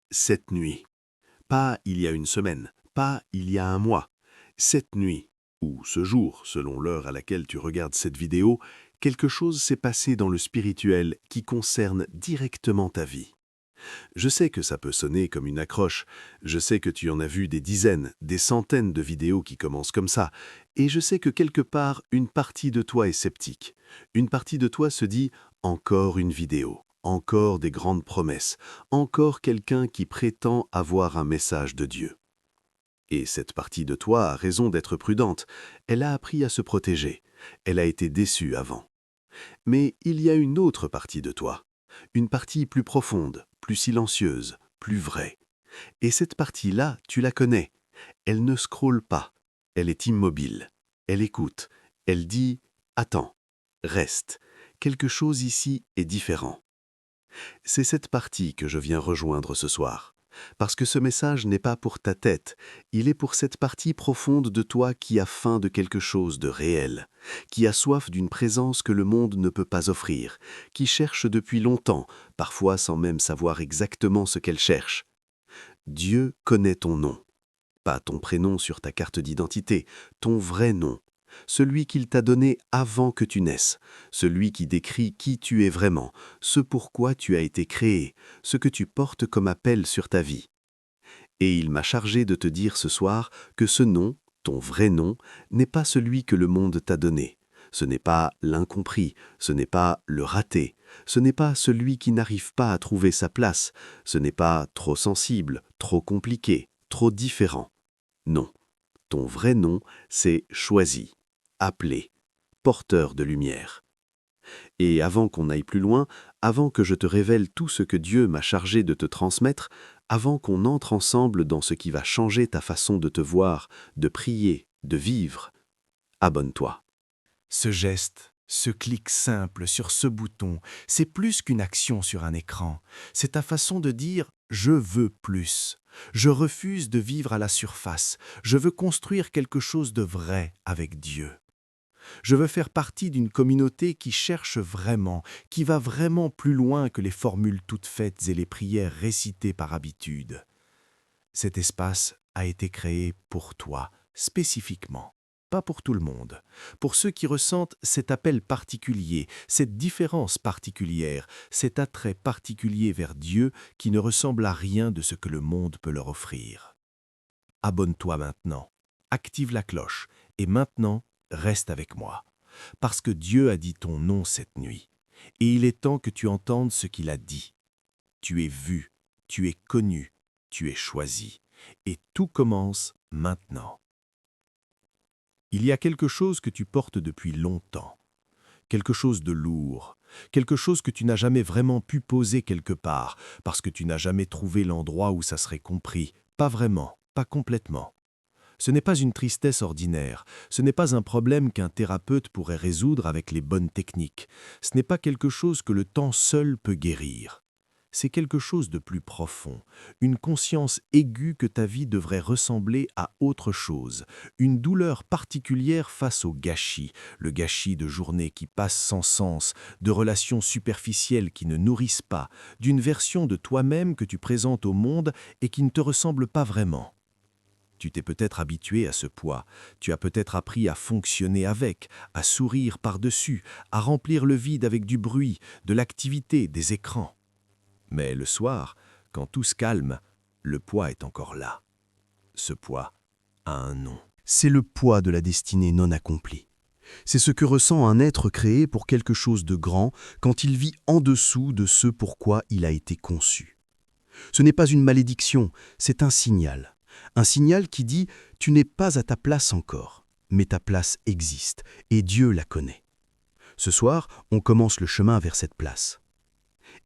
cette nuit. Pas il y a une semaine, pas il y a un mois. Cette nuit, ou ce jour, selon l'heure à laquelle tu regardes cette vidéo, quelque chose s'est passé dans le spirituel qui concerne directement ta vie. Je sais que ça peut sonner comme une accroche, je sais que tu en as vu des dizaines, des centaines de vidéos qui commencent comme ça, et je sais que quelque part, une partie de toi est sceptique. Une partie de toi se dit « encore une vidéo ». Encore des grandes promesses, encore quelqu'un qui prétend avoir un message de Dieu. Et cette partie de toi a raison d'être prudente, elle a appris à se protéger, elle a été déçue avant. Mais il y a une autre partie de toi, une partie plus profonde, plus silencieuse, plus vraie. Et cette partie-là, tu la connais, elle ne scrolle pas, elle est immobile, elle écoute, elle dit « attends, reste, quelque chose ici est différent ». C'est cette partie que je viens rejoindre ce soir. Parce que ce message n'est pas pour ta tête, il est pour cette partie profonde de toi qui a faim de quelque chose de réel, qui a soif d'une présence que le monde ne peut pas offrir, qui cherche depuis longtemps, parfois sans même savoir exactement ce qu'elle cherche. Dieu connaît ton nom. Pas ton prénom sur ta carte d'identité, ton vrai nom. Celui qu'il t'a donné avant que tu naisses, celui qui décrit qui tu es vraiment, ce pourquoi tu as été créé, ce que tu portes comme appel sur ta vie. Et il m'a chargé de te dire ce soir que ce nom, ton vrai nom, n'est pas celui que le monde t'a donné. Ce n'est pas l'incompris, ce n'est pas le raté, ce n'est pas celui qui n'arrive pas à trouver sa place, ce n'est pas trop sensible, trop compliqué, trop différent. Non, ton vrai nom, c'est choisi, appelé, porteur de lumière. Et avant qu'on aille plus loin, avant que je te révèle tout ce que Dieu m'a chargé de te transmettre, avant qu'on entre ensemble dans ce qui va changer ta façon de te voir, de prier, de vivre, abonne-toi. Ce geste, ce clic simple sur ce bouton, c'est plus qu'une action sur un écran. C'est ta façon de dire « je veux plus ». Je refuse de vivre à la surface. Je veux construire quelque chose de vrai avec Dieu. Je veux faire partie d'une communauté qui cherche vraiment, qui va vraiment plus loin que les formules toutes faites et les prières récitées par habitude. Cet espace a été créé pour toi, spécifiquement. Pas pour tout le monde. Pour ceux qui ressentent cet appel particulier, cette différence particulière, cet attrait particulier vers Dieu qui ne ressemble à rien de ce que le monde peut leur offrir. Abonne-toi maintenant, active la cloche et maintenant, reste avec moi. Parce que Dieu a dit ton nom cette nuit. Et il est temps que tu entendes ce qu'il a dit. Tu es vu, tu es connu, tu es choisi. Et tout commence maintenant. Il y a quelque chose que tu portes depuis longtemps, quelque chose de lourd, quelque chose que tu n'as jamais vraiment pu poser quelque part, parce que tu n'as jamais trouvé l'endroit où ça serait compris, pas vraiment, pas complètement. Ce n'est pas une tristesse ordinaire, ce n'est pas un problème qu'un thérapeute pourrait résoudre avec les bonnes techniques, ce n'est pas quelque chose que le temps seul peut guérir. C'est quelque chose de plus profond, une conscience aiguë que ta vie devrait ressembler à autre chose, une douleur particulière face au gâchis, le gâchis de journées qui passent sans sens, de relations superficielles qui ne nourrissent pas, d'une version de toi-même que tu présentes au monde et qui ne te ressemble pas vraiment. Tu t'es peut-être habitué à ce poids, tu as peut-être appris à fonctionner avec, à sourire par-dessus, à remplir le vide avec du bruit, de l'activité, des écrans. Mais le soir, quand tout se calme, le poids est encore là. Ce poids a un nom. C'est le poids de la destinée non accomplie. C'est ce que ressent un être créé pour quelque chose de grand quand il vit en dessous de ce pourquoi il a été conçu. Ce n'est pas une malédiction, c'est un signal. Un signal qui dit « tu n'es pas à ta place encore, mais ta place existe et Dieu la connaît ». Ce soir, on commence le chemin vers cette place.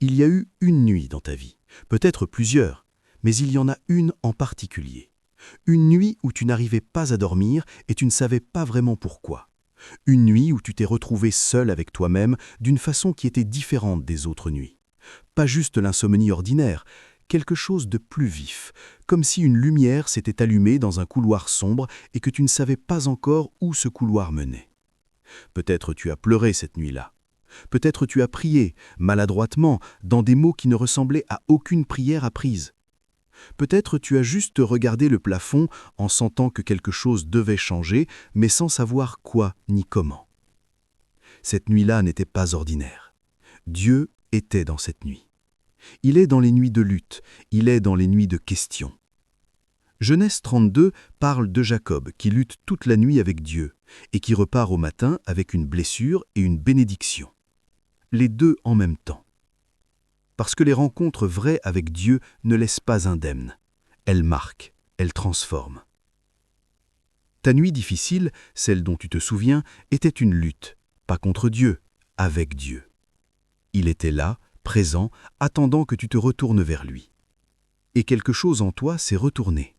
Il y a eu une nuit dans ta vie, peut-être plusieurs, mais il y en a une en particulier. Une nuit où tu n'arrivais pas à dormir et tu ne savais pas vraiment pourquoi. Une nuit où tu t'es retrouvé seul avec toi-même d'une façon qui était différente des autres nuits. Pas juste l'insomnie ordinaire, quelque chose de plus vif, comme si une lumière s'était allumée dans un couloir sombre et que tu ne savais pas encore où ce couloir menait. Peut-être tu as pleuré cette nuit-là. Peut-être tu as prié, maladroitement, dans des mots qui ne ressemblaient à aucune prière apprise. Peut-être tu as juste regardé le plafond en sentant que quelque chose devait changer, mais sans savoir quoi ni comment. Cette nuit-là n'était pas ordinaire. Dieu était dans cette nuit. Il est dans les nuits de lutte, il est dans les nuits de questions. Genèse 32 parle de Jacob qui lutte toute la nuit avec Dieu et qui repart au matin avec une blessure et une bénédiction. Les deux en même temps. Parce que les rencontres vraies avec Dieu ne laissent pas indemnes. Elles marquent, elles transforment. Ta nuit difficile, celle dont tu te souviens, était une lutte, pas contre Dieu, avec Dieu. Il était là, présent, attendant que tu te retournes vers lui. Et quelque chose en toi s'est retourné.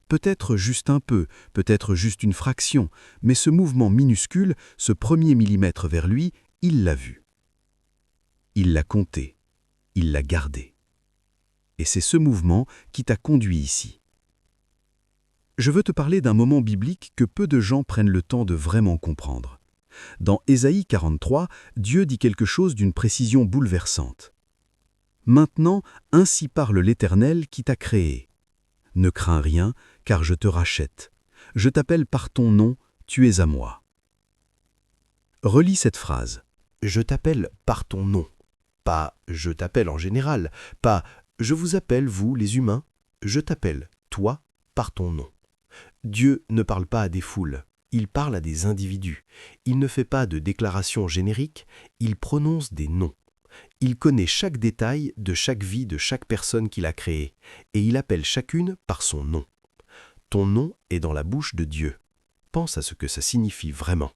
Peut-être juste un peu, peut-être juste une fraction, mais ce mouvement minuscule, ce premier millimètre vers lui, il l'a vu. Il l'a compté, il l'a gardé. Et c'est ce mouvement qui t'a conduit ici. Je veux te parler d'un moment biblique que peu de gens prennent le temps de vraiment comprendre. Dans Ésaïe 43, Dieu dit quelque chose d'une précision bouleversante. « Maintenant, ainsi parle l'Éternel qui t'a créé. Ne crains rien, car je te rachète. Je t'appelle par ton nom, tu es à moi. » Relis cette phrase. Je t'appelle par ton nom. Pas je t'appelle en général, pas je vous appelle vous les humains, je t'appelle toi par ton nom. Dieu ne parle pas à des foules, il parle à des individus. Il ne fait pas de déclarations génériques, il prononce des noms. Il connaît chaque détail de chaque vie de chaque personne qu'il a créée, et il appelle chacune par son nom. Ton nom est dans la bouche de Dieu. Pense à ce que ça signifie vraiment.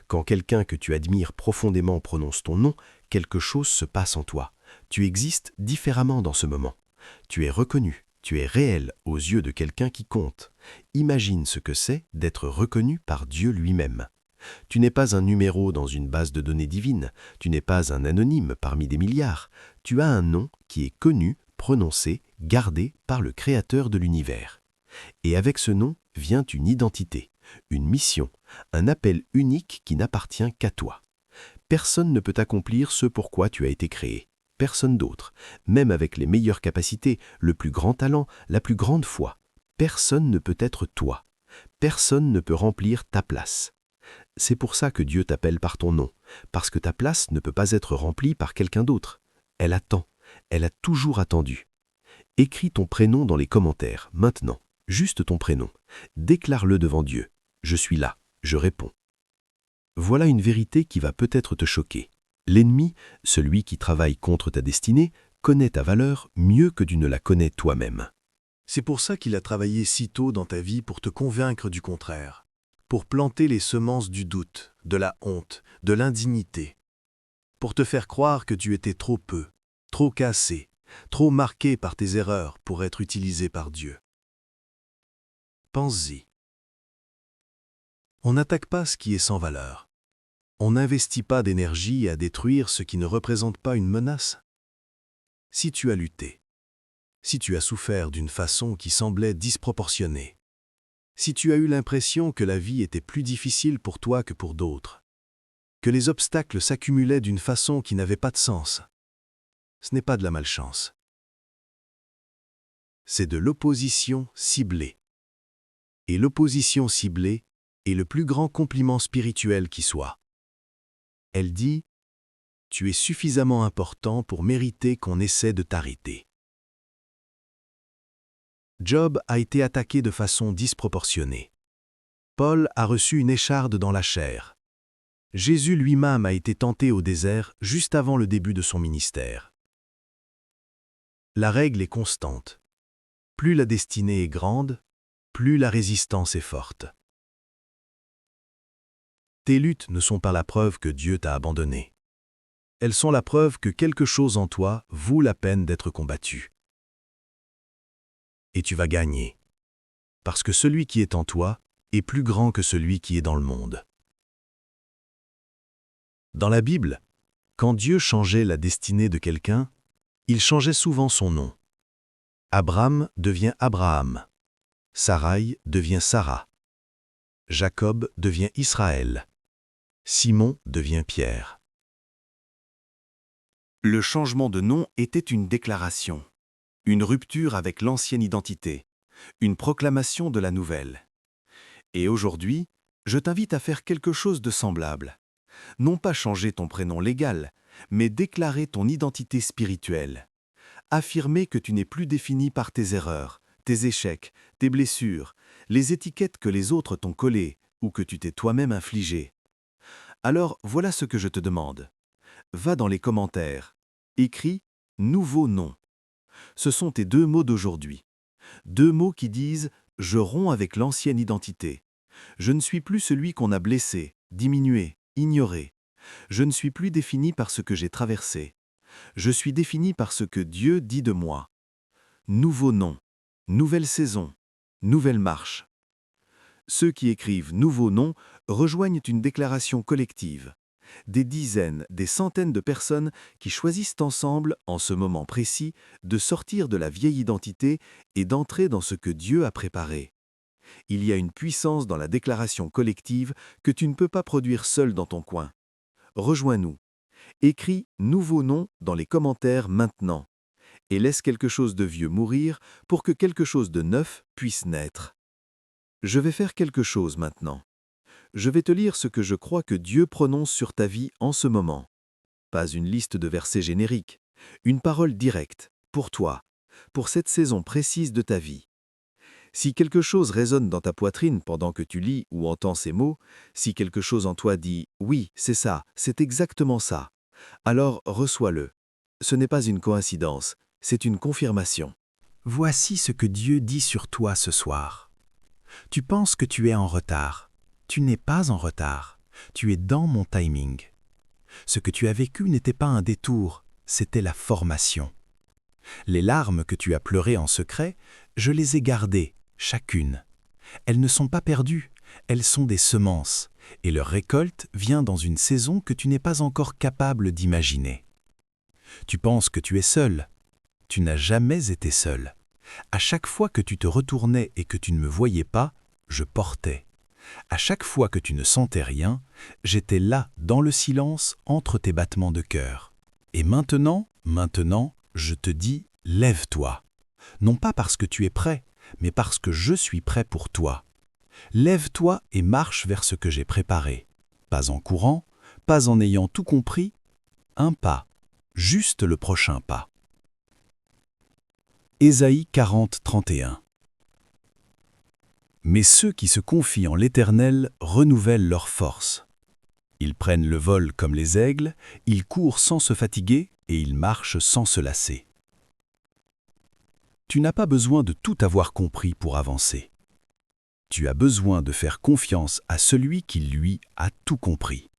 Quand quelqu'un que tu admires profondément prononce ton nom, quelque chose se passe en toi. Tu existes différemment dans ce moment. Tu es reconnu, tu es réel aux yeux de quelqu'un qui compte. Imagine ce que c'est d'être reconnu par Dieu lui-même. Tu n'es pas un numéro dans une base de données divine, tu n'es pas un anonyme parmi des milliards. Tu as un nom qui est connu, prononcé, gardé par le Créateur de l'univers. Et avec ce nom vient une identité, une mission, un appel unique qui n'appartient qu'à toi. Personne ne peut accomplir ce pourquoi tu as été créé. Personne d'autre, même avec les meilleures capacités, le plus grand talent, la plus grande foi. Personne ne peut être toi. Personne ne peut remplir ta place. C'est pour ça que Dieu t'appelle par ton nom, parce que ta place ne peut pas être remplie par quelqu'un d'autre. Elle attend, elle a toujours attendu. Écris ton prénom dans les commentaires, maintenant, juste ton prénom. Déclare-le devant Dieu. Je suis là, je réponds. Voilà une vérité qui va peut-être te choquer. L'ennemi, celui qui travaille contre ta destinée, connaît ta valeur mieux que tu ne la connais toi-même. C'est pour ça qu'il a travaillé si tôt dans ta vie pour te convaincre du contraire, pour planter les semences du doute, de la honte, de l'indignité, pour te faire croire que tu étais trop peu, trop cassé, trop marqué par tes erreurs pour être utilisé par Dieu. Pense-y. On n'attaque pas ce qui est sans valeur. On n'investit pas d'énergie à détruire ce qui ne représente pas une menace. Si tu as lutté, si tu as souffert d'une façon qui semblait disproportionnée, si tu as eu l'impression que la vie était plus difficile pour toi que pour d'autres, que les obstacles s'accumulaient d'une façon qui n'avait pas de sens, ce n'est pas de la malchance. C'est de l'opposition ciblée. Et l'opposition ciblée est le plus grand compliment spirituel qui soit. Elle dit « Tu es suffisamment important pour mériter qu'on essaie de t'arrêter. » Job a été attaqué de façon disproportionnée. Paul a reçu une écharde dans la chair. Jésus lui-même a été tenté au désert juste avant le début de son ministère. La règle est constante. Plus la destinée est grande, plus la résistance est forte. Tes luttes ne sont pas la preuve que Dieu t'a abandonné. Elles sont la preuve que quelque chose en toi vaut la peine d'être combattu. Et tu vas gagner. Parce que celui qui est en toi est plus grand que celui qui est dans le monde. Dans la Bible, quand Dieu changeait la destinée de quelqu'un, il changeait souvent son nom. Abraham devient Abraham. Sarai devient Sarah. Jacob devient Israël. Simon devient Pierre. Le changement de nom était une déclaration. une rupture avec l'ancienne identité, une proclamation de la nouvelle. Et aujourd'hui, je t'invite à faire quelque chose de semblable. Non pas changer ton prénom légal, mais déclarer ton identité spirituelle. Affirmer que tu n'es plus défini par tes erreurs, tes échecs, tes blessures, les étiquettes que les autres t'ont collées ou que tu t'es toi-même infligées. Alors voilà ce que je te demande. Va dans les commentaires, écris « nouveau nom ». Ce sont tes 2 mots d'aujourd'hui. 2 mots qui disent « je romps avec l'ancienne identité ». Je ne suis plus celui qu'on a blessé, diminué, ignoré. Je ne suis plus défini par ce que j'ai traversé. Je suis défini par ce que Dieu dit de moi. Nouveau nom, nouvelle saison, nouvelle marche. Ceux qui écrivent « nouveau nom » rejoignent une déclaration collective. Des dizaines, des centaines de personnes qui choisissent ensemble, en ce moment précis, de sortir de la vieille identité et d'entrer dans ce que Dieu a préparé. Il y a une puissance dans la déclaration collective que tu ne peux pas produire seul dans ton coin. Rejoins-nous. Écris « nouveau nom » dans les commentaires maintenant et laisse quelque chose de vieux mourir pour que quelque chose de neuf puisse naître. Je vais faire quelque chose maintenant. Je vais te lire ce que je crois que Dieu prononce sur ta vie en ce moment. Pas une liste de versets génériques, une parole directe, pour toi, pour cette saison précise de ta vie. Si quelque chose résonne dans ta poitrine pendant que tu lis ou entends ces mots, si quelque chose en toi dit « oui, c'est ça, c'est exactement ça », alors reçois-le. Ce n'est pas une coïncidence, c'est une confirmation. Voici ce que Dieu dit sur toi ce soir. Tu penses que tu es en retard. Tu n'es pas en retard. Tu es dans mon timing. Ce que tu as vécu n'était pas un détour, c'était la formation. Les larmes que tu as pleurées en secret, je les ai gardées, chacune. Elles ne sont pas perdues, elles sont des semences, et leur récolte vient dans une saison que tu n'es pas encore capable d'imaginer. Tu penses que tu es seul. Tu n'as jamais été seul. À chaque fois que tu te retournais et que tu ne me voyais pas, je portais. À chaque fois que tu ne sentais rien, j'étais là, dans le silence, entre tes battements de cœur. Et maintenant, je te dis, lève-toi. Non pas parce que tu es prêt, mais parce que je suis prêt pour toi. Lève-toi et marche vers ce que j'ai préparé. Pas en courant, pas en ayant tout compris, un pas, juste le prochain pas. Ésaïe 40, 31. Mais ceux qui se confient en l'Éternel renouvellent leur force. Ils prennent le vol comme les aigles, ils courent sans se fatiguer et ils marchent sans se lasser. Tu n'as pas besoin de tout avoir compris pour avancer. Tu as besoin de faire confiance à celui qui, lui, a tout compris.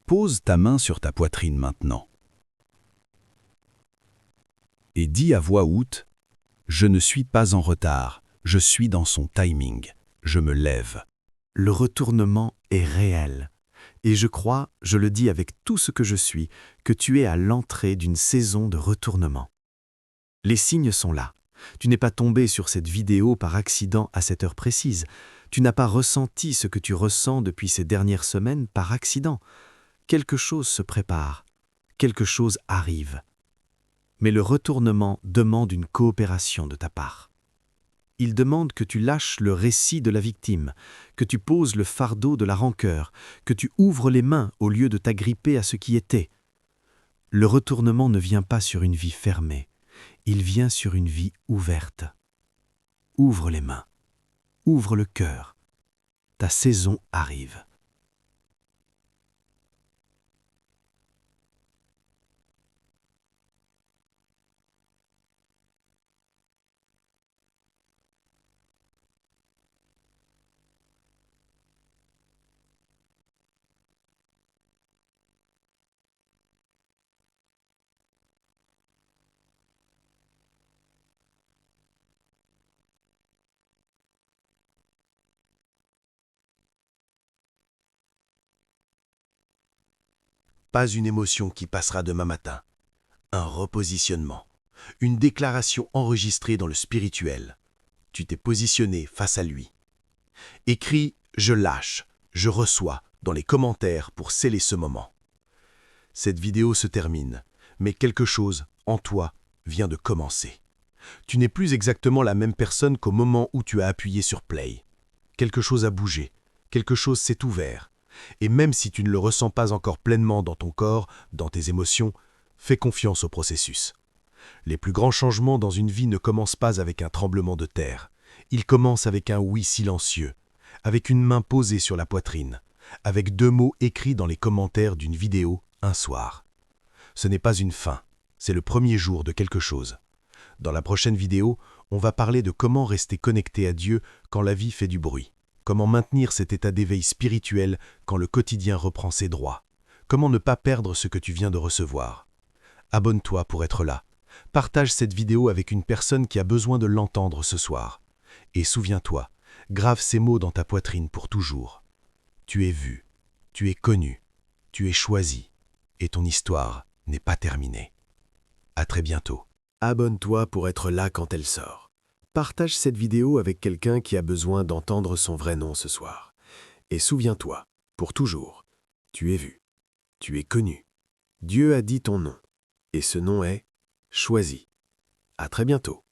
Pose ta main sur ta poitrine maintenant. Et dis à voix haute, « Je ne suis pas en retard, je suis dans son timing, je me lève. » Le retournement est réel. Et je crois, je le dis avec tout ce que je suis, que tu es à l'entrée d'une saison de retournement. Les signes sont là. Tu n'es pas tombé sur cette vidéo par accident à cette heure précise. Tu n'as pas ressenti ce que tu ressens depuis ces dernières semaines par accident. Quelque chose se prépare, quelque chose arrive. Mais le retournement demande une coopération de ta part. Il demande que tu lâches le récit de la victime, que tu poses le fardeau de la rancœur, que tu ouvres les mains au lieu de t'agripper à ce qui était. Le retournement ne vient pas sur une vie fermée, il vient sur une vie ouverte. Ouvre les mains, ouvre le cœur. Ta saison arrive. Pas une émotion qui passera demain matin. Un repositionnement. Une déclaration enregistrée dans le spirituel. Tu t'es positionné face à lui. Écris « Je lâche, je reçois » dans les commentaires pour sceller ce moment. Cette vidéo se termine, mais quelque chose, en toi, vient de commencer. Tu n'es plus exactement la même personne qu'au moment où tu as appuyé sur Play. Quelque chose a bougé, quelque chose s'est ouvert. Et même si tu ne le ressens pas encore pleinement dans ton corps, dans tes émotions, fais confiance au processus. Les plus grands changements dans une vie ne commencent pas avec un tremblement de terre. Ils commencent avec un oui silencieux, avec une main posée sur la poitrine, avec 2 mots écrits dans les commentaires d'une vidéo un soir. Ce n'est pas une fin, c'est le premier jour de quelque chose. Dans la prochaine vidéo, on va parler de comment rester connecté à Dieu quand la vie fait du bruit, comment maintenir cet état d'éveil spirituel quand le quotidien reprend ses droits, comment ne pas perdre ce que tu viens de recevoir. Abonne-toi pour être là. Partage cette vidéo avec une personne qui a besoin de l'entendre ce soir. Et souviens-toi, grave ces mots dans ta poitrine pour toujours. Tu es vu, tu es connu, tu es choisi, et ton histoire n'est pas terminée. À très bientôt. Abonne-toi pour être là quand elle sort. Partage cette vidéo avec quelqu'un qui a besoin d'entendre son vrai nom ce soir. Et souviens-toi, pour toujours, tu es vu, tu es connu. Dieu a dit ton nom, et ce nom est choisi. À très bientôt.